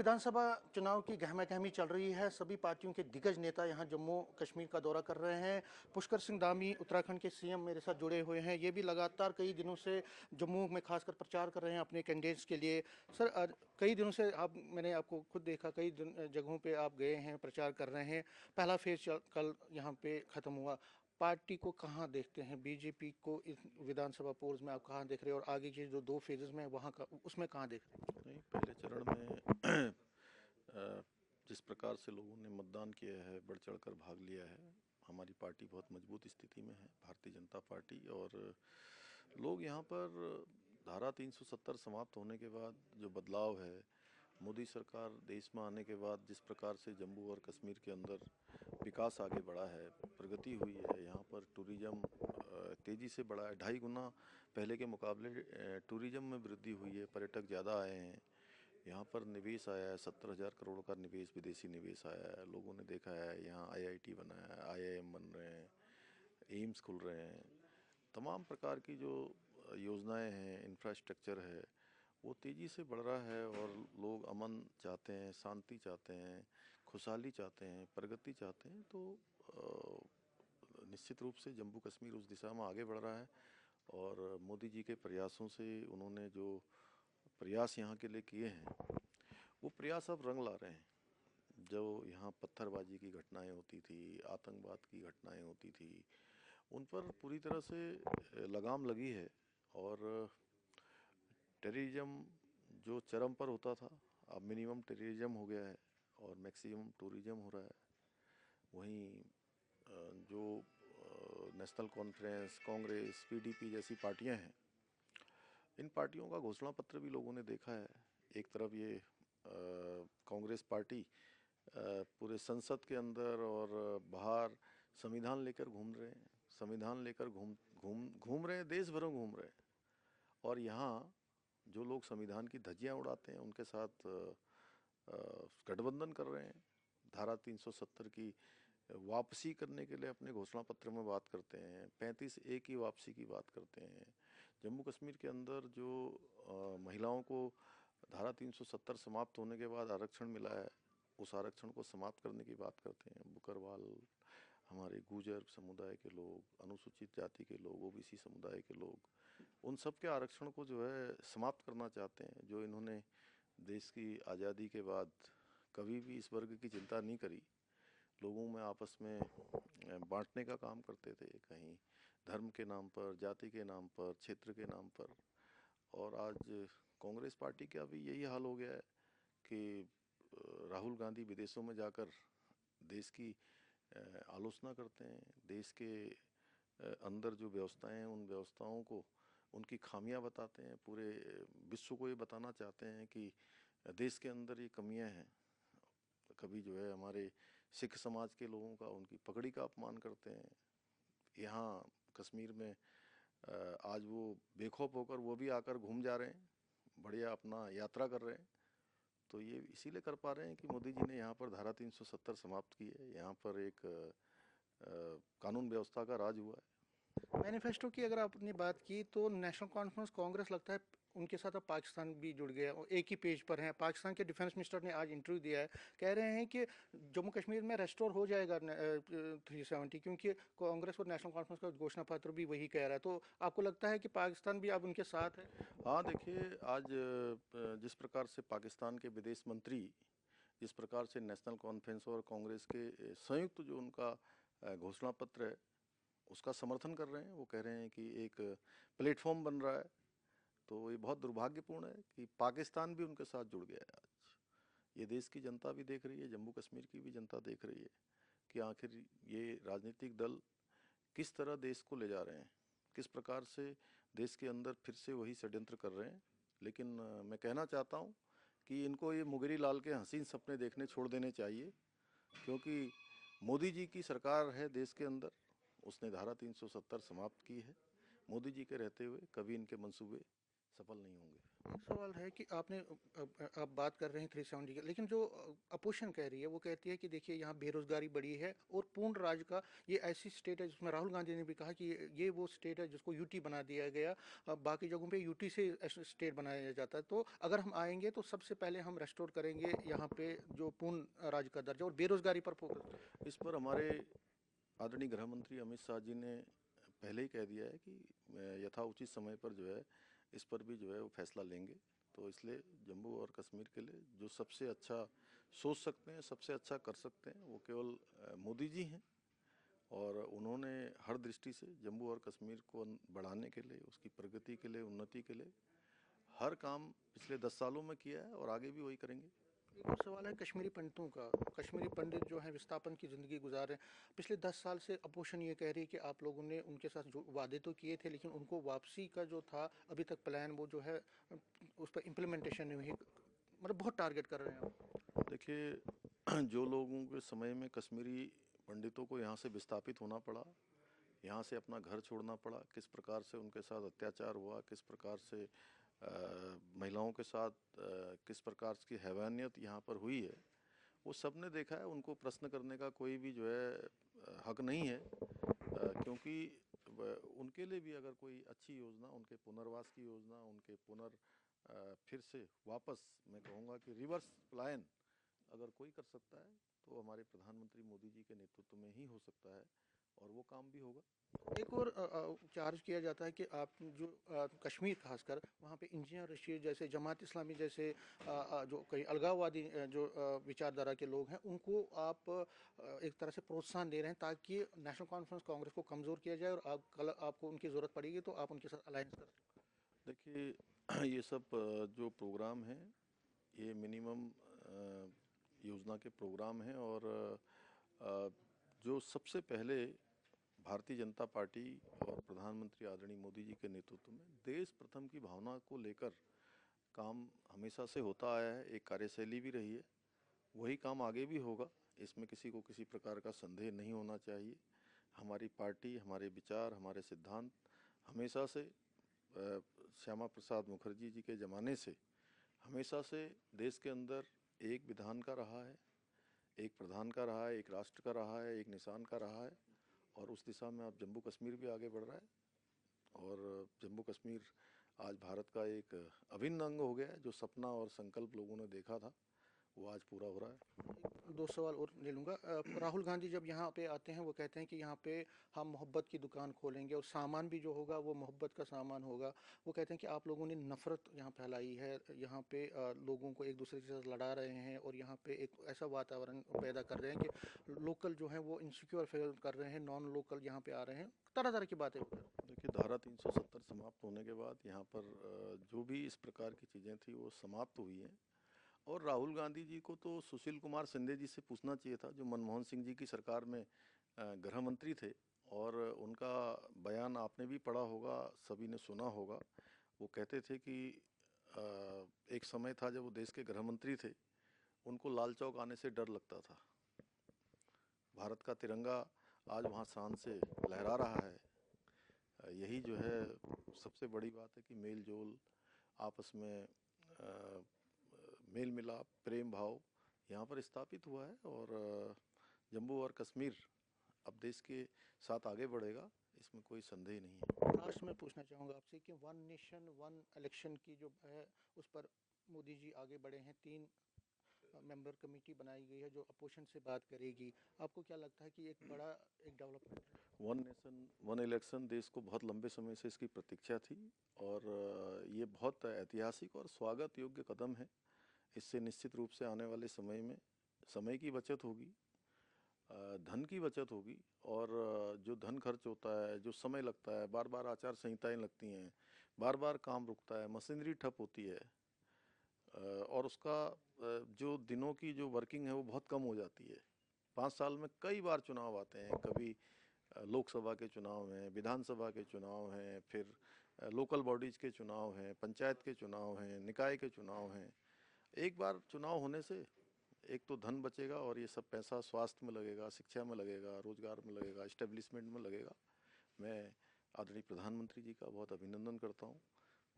विधानसभा चुनाव की गहमागहमी चल रही है। सभी पार्टियों के दिग्गज नेता यहां जम्मू कश्मीर का दौरा कर रहे हैं। पुष्कर सिंह धामी उत्तराखंड के सीएम मेरे साथ जुड़े हुए हैं। ये भी लगातार कई दिनों से जम्मू में खासकर प्रचार कर रहे हैं अपने कैंडिडेट्स के लिए। सर, कई दिनों से मैंने आपको खुद देखा, कई जगहों पे आप गए हैं, प्रचार कर रहे हैं। पहला फेज कल यहाँ पे खत्म हुआ। पार्टी को कहाँ देखते हैं? बीजेपी को इस विधानसभा पोल्स में आप कहाँ देख रहे हैं, और आगे के जो 2 फेजेस में वहाँ का उसमें कहाँ देख रहे हैं? नहीं, पहले चरण में जिस प्रकार से लोगों ने मतदान किया है, बढ़ चढ़कर भाग लिया है। हमारी पार्टी बहुत मजबूत स्थिति में है, भारतीय जनता पार्टी। और लोग यहाँ पर धारा 370 समाप्त होने के बाद जो बदलाव है, मोदी सरकार देश में आने के बाद जिस प्रकार से जम्मू और कश्मीर के अंदर विकास आगे बढ़ा है, प्रगति हुई है। यहाँ पर टूरिज्म तेज़ी से बढ़ा है, 2.5 गुना पहले के मुकाबले टूरिज्म में वृद्धि हुई है, पर्यटक ज़्यादा आए हैं। यहाँ पर निवेश आया है, 70,000 करोड़ का निवेश, विदेशी निवेश आया है। लोगों ने देखा है यहाँ IIT बना है, IIM बन रहे हैं, एम्स खुल रहे हैं। तमाम प्रकार की जो योजनाएं हैं, इंफ्रास्ट्रक्चर है, वो तेज़ी से बढ़ रहा है। और लोग अमन चाहते हैं, शांति चाहते हैं, खुशहाली चाहते हैं, प्रगति चाहते हैं। तो निश्चित रूप से जम्मू कश्मीर उस दिशा में आगे बढ़ रहा है। और मोदी जी के प्रयासों से उन्होंने जो प्रयास यहाँ के लिए किए हैं, वो प्रयास अब रंग ला रहे हैं। जो यहाँ पत्थरबाजी की घटनाएं होती थी, आतंकवाद की घटनाएं होती थी, उन पर पूरी तरह से लगाम लगी है। और टेररिज्म जो चरम पर होता था, अब मिनिमम टेररिज्म हो गया है और मैक्सिमम टूरिज्म हो रहा है। वहीं जो नेशनल कॉन्फ्रेंस, कांग्रेस, PDP जैसी पार्टियां हैं, इन पार्टियों का घोषणा पत्र भी लोगों ने देखा है। एक तरफ ये कांग्रेस पार्टी पूरे संसद के अंदर और बाहर संविधान लेकर घूम रहे हैं, संविधान लेकर घूम घूम घूम रहे हैं, देश भर में घूम रहे हैं। और यहाँ जो लोग संविधान की धज्जियाँ उड़ाते हैं, उनके साथ गठबंधन कर रहे हैं। धारा 370 की वापसी करने के लिए अपने घोषणा पत्र में बात करते हैं, 35A की वापसी की बात करते हैं। जम्मू कश्मीर के अंदर जो महिलाओं को धारा 370 समाप्त होने के बाद आरक्षण मिला है, उस आरक्षण को समाप्त करने की बात करते हैं। बुकरवाल, हमारे गुर्जर समुदाय के लोग, अनुसूचित जाति के लोग, OBC समुदाय के लोग, उन सब के आरक्षण को जो है समाप्त करना चाहते हैं। जो इन्होंने देश की आज़ादी के बाद कभी भी इस वर्ग की चिंता नहीं करी, लोगों में आपस में बांटने का काम करते थे, कहीं धर्म के नाम पर, जाति के नाम पर, क्षेत्र के नाम पर। और आज कांग्रेस पार्टी का भी यही हाल हो गया है कि राहुल गांधी विदेशों में जाकर देश की आलोचना करते हैं। देश के अंदर जो व्यवस्थाएं हैं, उन व्यवस्थाओं को, उनकी खामियां बताते हैं। पूरे विश्व को ये बताना चाहते हैं कि देश के अंदर ये कमियां हैं। कभी जो है हमारे सिख समाज के लोगों का, उनकी पगड़ी का अपमान करते हैं। यहाँ कश्मीर में आज वो बेखौफ होकर वो भी आकर घूम जा रहे हैं, बढ़िया अपना यात्रा कर रहे हैं। तो ये इसीलिए कर पा रहे हैं कि मोदी जी ने यहाँ पर धारा 370 समाप्त की है। यहाँ पर एक कानून व्यवस्था का राज हुआ है। मैनिफेस्टो की अगर आपने बात की तो नेशनल कॉन्फ्रेंस कांग्रेस लगता है उनके साथ अब पाकिस्तान भी जुड़ गया और एक ही पेज पर है। पाकिस्तान के डिफेंस मिनिस्टर ने आज इंटरव्यू दिया है, कह रहे हैं कि जम्मू कश्मीर में रेस्टोर हो जाएगा 370, क्योंकि कांग्रेस और नेशनल कॉन्फ्रेंस का घोषणा पत्र भी वही कह रहा है। तो आपको लगता है कि पाकिस्तान भी अब उनके साथ है? हाँ, देखिए, आज जिस प्रकार से पाकिस्तान के विदेश मंत्री, जिस प्रकार से नेशनल कॉन्फ्रेंस और कांग्रेस के संयुक्त जो उनका घोषणा पत्र है, उसका समर्थन कर रहे हैं। वो कह रहे हैं कि एक प्लेटफॉर्म बन रहा है। तो ये बहुत दुर्भाग्यपूर्ण है कि पाकिस्तान भी उनके साथ जुड़ गया है। आज ये देश की जनता भी देख रही है, जम्मू कश्मीर की भी जनता देख रही है कि आखिर ये राजनीतिक दल किस तरह देश को ले जा रहे हैं, किस प्रकार से देश के अंदर फिर से वही षड्यंत्र कर रहे हैं। लेकिन मैं कहना चाहता हूँ कि इनको ये मुगेरी लाल के हसीन सपने देखने छोड़ देने चाहिए, क्योंकि मोदी जी की सरकार है देश के अंदर, उसने धारा 370 समाप्त की है। मोदी जी के रहते हुए कभी इनके मंसूबे सफल नहीं होंगे। एक सवाल है कि आपने आप बात कर रहे हैं 370 की, लेकिन जो अपोजिशन कह रही है वो कहती है कि देखिए यहाँ बेरोजगारी बढ़ी है और पूर्ण राज्य का ये ऐसी स्टेट है जिसमें राहुल गांधी ने भी कहा कि ये वो स्टेट है जिसको यूटी बना दिया गया। बाकी जगहों पे यूटी से स्टेट बनाया जाता है, तो अगर हम आएंगे तो सबसे पहले हम रेस्टोर करेंगे यहाँ पे जो पूर्ण राज्य का दर्जा और बेरोजगारी पर फोकस। इस पर हमारे आदरणीय गृह मंत्री अमित शाह जी ने पहले ही कह दिया है कि यथाउचित समय पर जो है इस पर भी जो है वो फैसला लेंगे। तो इसलिए जम्मू और कश्मीर के लिए जो सबसे अच्छा सोच सकते हैं, सबसे अच्छा कर सकते हैं, वो केवल मोदी जी हैं। और उन्होंने हर दृष्टि से जम्मू और कश्मीर को बढ़ाने के लिए, उसकी प्रगति के लिए, उन्नति के लिए हर काम पिछले 10 सालों में किया है और आगे भी वही करेंगे। एक और सवाल है कश्मीरी पंडितों का। कश्मीरी पंडित जो हैं विस्थापन की ज़िंदगी गुजार रहे हैं। पिछले 10 साल से अपोजिशन ये कह रही है कि आप लोगों ने उनके साथ जो वादे तो किए थे, लेकिन उनको वापसी का जो था अभी तक प्लान वो जो है उस पर इम्प्लीमेंटेशन नहीं हुई। मतलब बहुत टारगेट कर रहे हैं आप। देखिए, जो लोगों के समय में कश्मीरी पंडितों को यहाँ से विस्थापित होना पड़ा, यहाँ से अपना घर छोड़ना पड़ा, किस प्रकार से उनके साथ अत्याचार हुआ, किस प्रकार से महिलाओं के साथ किस प्रकार की हैवानियत यहाँ पर हुई है, वो सब ने देखा है। उनको प्रश्न करने का कोई भी जो है हक नहीं है, क्योंकि उनके लिए भी अगर कोई अच्छी योजना, उनके पुनर्वास की योजना, उनके फिर से वापस, मैं कहूँगा कि रिवर्स पलायन अगर कोई कर सकता है तो हमारे प्रधानमंत्री मोदी जी के नेतृत्व में ही हो सकता है, और वो काम भी होगा। एक और चार्ज किया जाता है कि आप जो कश्मीर खासकर वहाँ पे इंजीनियर रशीद जैसे जमात इस्लामी जैसे जो कई अलगाववादी जो विचारधारा के लोग हैं उनको आप एक तरह से प्रोत्साहन दे रहे हैं ताकि नेशनल कॉन्फ्रेंस कांग्रेस को कमज़ोर किया जाए और कल आपको उनकी ज़रूरत पड़ेगी तो आप उनके साथ अलायंस कर सकते देखिए, ये सब जो प्रोग्राम है, ये मिनिमम योजना के प्रोग्राम हैं, और अ, जो सबसे पहले भारतीय जनता पार्टी और प्रधानमंत्री आदरणीय मोदी जी के नेतृत्व में देश प्रथम की भावना को लेकर काम हमेशा से होता आया है, एक कार्यशैली भी रही है, वही काम आगे भी होगा। इसमें किसी को किसी प्रकार का संदेह नहीं होना चाहिए। हमारी पार्टी, हमारे विचार, हमारे सिद्धांत हमेशा से श्यामा प्रसाद मुखर्जी जी के ज़माने से हमेशा से देश के अंदर एक विधान का रहा है, एक प्रधान का रहा है, एक राष्ट्र का रहा है, एक निशान का रहा है, और उस दिशा में अब जम्मू कश्मीर भी आगे बढ़ रहा है। और जम्मू कश्मीर आज भारत का एक अभिन्न अंग हो गया है। जो सपना और संकल्प लोगों ने देखा था, वो आज पूरा हो रहा है। हैं। दो सवाल और ले लूँगा। राहुल गांधी जब यहाँ पे आते हैं वो कहते हैं कि यहाँ पे हम मोहब्बत की दुकान खोलेंगे और सामान भी जो होगा वो मोहब्बत का सामान होगा। वो कहते हैं कि आप लोगों ने नफ़रत यहाँ फैलाई है, यहाँ पे लोगों को एक दूसरे के साथ लड़ा रहे हैं और यहाँ पे एक ऐसा वातावरण पैदा कर रहे हैं कि लोकल जो है वो इनसिक्योर फील कर रहे हैं, नॉन लोकल यहाँ पे आ रहे हैं, तरह तरह की बातें होती हैं। देखिए, धारा 370 समाप्त होने के बाद यहाँ पर जो भी इस प्रकार की चीज़ें थी वो समाप्त हुई हैं। और राहुल गांधी जी को तो सुशील कुमार शिंदे जी से पूछना चाहिए था, जो मनमोहन सिंह जी की सरकार में गृह मंत्री थे। और उनका बयान आपने भी पढ़ा होगा, सभी ने सुना होगा। वो कहते थे कि अ, एक समय था जब वो देश के गृह मंत्री थे, उनको लाल चौक आने से डर लगता था। भारत का तिरंगा आज वहाँ शान से लहरा रहा है। यही जो है सबसे बड़ी बात है कि मेल जोल, आपस में मेल मिलाप, प्रेम भाव यहाँ पर स्थापित हुआ है। और जम्मू और कश्मीर अब देश के साथ आगे बढ़ेगा, इसमें कोई संदेह नहीं है। लास्ट में पूछना चाहूँगा आपसे कि वन नेशन वन इलेक्शन की जो है उस पर मोदी जी आगे बढ़े हैं। 3 मेंबर कमेटी बनाई गई है जो अपोजिशन से बात करेगी। आपको क्या लगता है कि एक बड़ा एक डेवलपमेंट है? वन नेशन वन इलेक्शन देश को बहुत लंबे समय से इसकी प्रतीक्षा थी, और ये बहुत ऐतिहासिक और स्वागत योग्य कदम है। इससे निश्चित रूप से आने वाले समय में समय की बचत होगी, धन की बचत होगी। और जो धन खर्च होता है, जो समय लगता है, बार बार आचार संहिताएं लगती हैं, बार बार काम रुकता है, मशीनरी ठप होती है, और उसका जो दिनों की जो वर्किंग है वो बहुत कम हो जाती है। 5 साल में कई बार चुनाव आते हैं, कभी लोकसभा के चुनाव हैं, विधानसभा के चुनाव हैं, फिर लोकल बॉडीज़ के चुनाव हैं, पंचायत के चुनाव हैं, निकाय के चुनाव हैं। एक बार चुनाव होने से एक तो धन बचेगा, और ये सब पैसा स्वास्थ्य में लगेगा, शिक्षा में लगेगा, रोजगार में लगेगा, इस्टेब्लिशमेंट में लगेगा। मैं आदरणीय प्रधानमंत्री जी का बहुत अभिनंदन करता हूँ।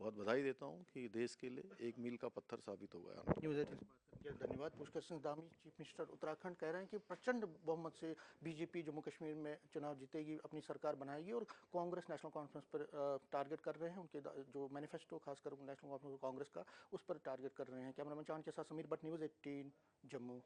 बहुत बधाई देता हूँ कि देश के लिए एक मील का पत्थर साबित हो गया। न्यूज़ 18 से बात करके धन्यवाद। पुष्कर सिंह धामी चीफ मिनिस्टर उत्तराखंड कह रहे हैं कि प्रचंड बहुमत से बीजेपी जम्मू कश्मीर में चुनाव जीतेगी, अपनी सरकार बनाएगी और कांग्रेस नेशनल कॉन्फ्रेंस पर टारगेट कर रहे हैं। उनके जो मैनिफेस्टो खासकर नेशनल कॉन्फ्रेंस कांग्रेस का, उस पर टारगेट कर रहे हैं। कैमरामैन चांद के साथ समीर भट्ट, न्यूज़ 18 जम्मू।